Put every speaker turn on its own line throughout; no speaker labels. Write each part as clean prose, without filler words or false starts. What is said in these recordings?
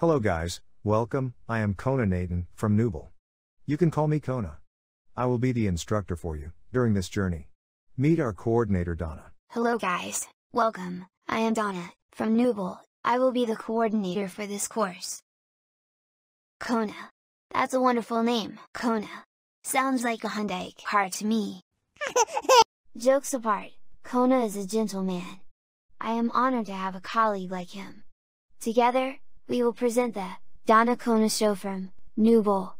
Hello guys, welcome, I am Kona Nathan, from Nooble. You can call me Kona. I will be the instructor for you, during this journey. Meet our coordinator Donna.
Hello guys, welcome, I am Donna, from Nooble. I will be the coordinator for this course. Kona. That's a wonderful name, Kona. Sounds like a Hyundai car to me. Jokes apart, Kona is a gentleman. I am honored to have a colleague like him. Together, we will present the Donna Kona Show from Nooble.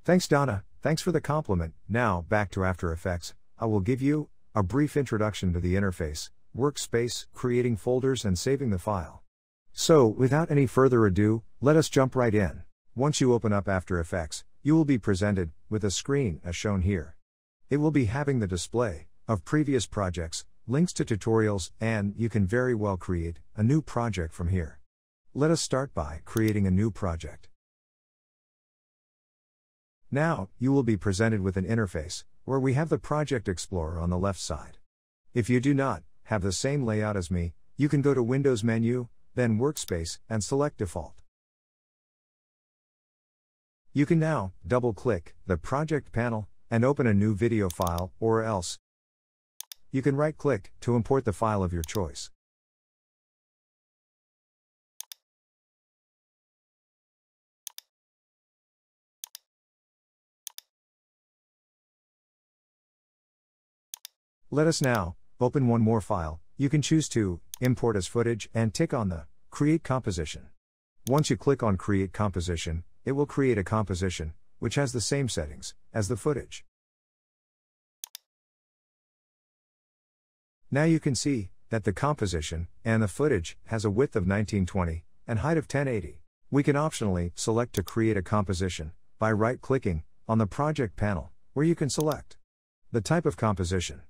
Thanks Donna, thanks for the compliment. Now, back to After Effects, I will give you a brief introduction to the interface, workspace, creating folders and saving the file. So, without any further ado, let us jump right in. Once you open up After Effects, you will be presented with a screen as shown here. It will be having the display of previous projects, links to tutorials, and you can very well create a new project from here. Let us start by creating a new project. Now, you will be presented with an interface, where we have the Project Explorer on the left side. If you do not have the same layout as me, you can go to Windows menu, then Workspace, and select Default. You can now double-click the project panel and open a new video file, or else you can right-click to import the file of your choice. Let us now open one more file. You can choose to import as footage and tick on the Create Composition. Once you click on Create Composition, it will create a composition, which has the same settings as the footage. Now you can see that the composition and the footage has a width of 1920 and height of 1080. We can optionally select to create a composition by right-clicking on the project panel, where you can select the type of composition.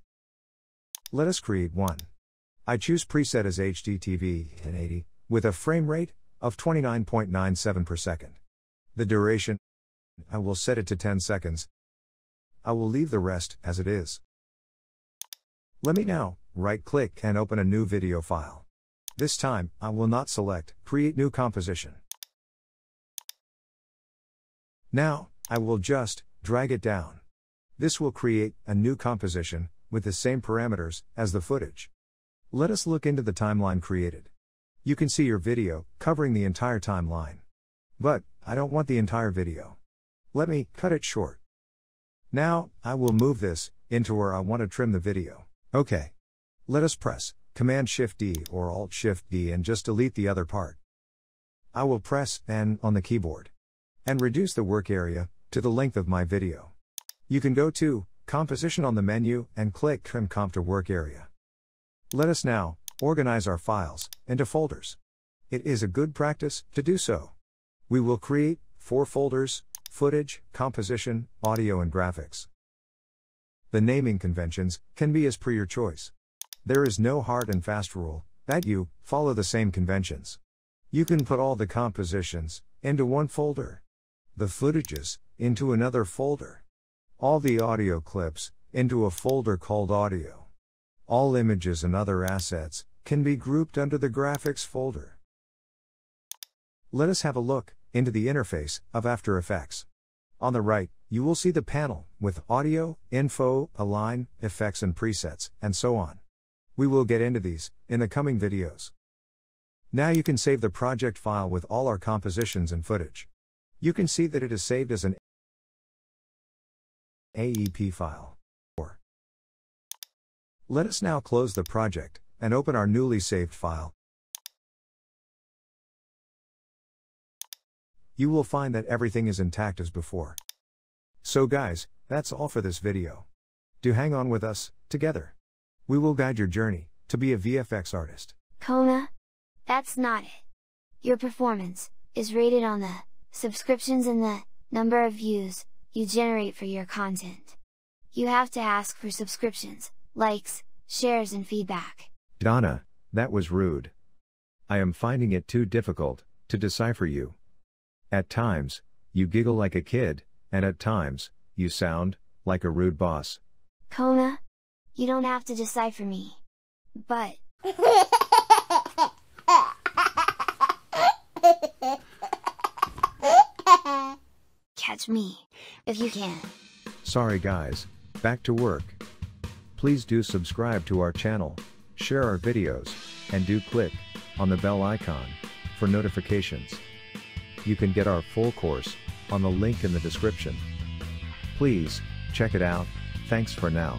Let us create one. I choose preset as HDTV 1080 with a frame rate of 29.97 per second. The duration, I will set it to 10 seconds. I will leave the rest as it is. Let me now right-click and open a new video file. This time, I will not select Create New Composition. Now, I will just drag it down. This will create a new composition with the same parameters as the footage. Let us look into the timeline created. You can see your video covering the entire timeline. But I don't want the entire video. Let me cut it short. Now, I will move this into where I want to trim the video. Okay. Let us press Command-Shift-D or Alt-Shift-D and just delete the other part. I will press N on the keyboard and reduce the work area to the length of my video. You can go to Composition on the menu and click Trim Comp to Work Area. Let us now organize our files into folders. It is a good practice to do so. We will create 4 folders: footage, composition, audio and graphics. The naming conventions can be as per your choice. There is no hard and fast rule that you follow the same conventions. You can put all the compositions into one folder, the footages into another folder, all the audio clips into a folder called audio. All images and other assets can be grouped under the graphics folder. Let us have a look into the interface of After Effects. On the right, you will see the panel with audio, info, align, effects and presets, and so on. We will get into these in the coming videos. Now you can save the project file with all our compositions and footage. You can see that it is saved as an AEP file. Let us now close the project and open our newly saved file. You will find that everything is intact as before. So guys, that's all for this video. Do hang on with us, together. We will guide your journey to be a VFX artist.
Kona? That's not it. Your performance is rated on the subscriptions and the number of views you generate for your content. You have to ask for subscriptions, likes, shares and feedback.
Donna, that was rude. I am finding it too difficult to decipher you. At times, you giggle like a kid, and at times, you sound like a rude boss.
Kona? You don't have to decipher me. But... catch me, if you can.
Sorry guys, back to work. Please do subscribe to our channel, share our videos, and do click on the bell icon for notifications. You can get our full course on the link in the description. Please check it out. Thanks for now.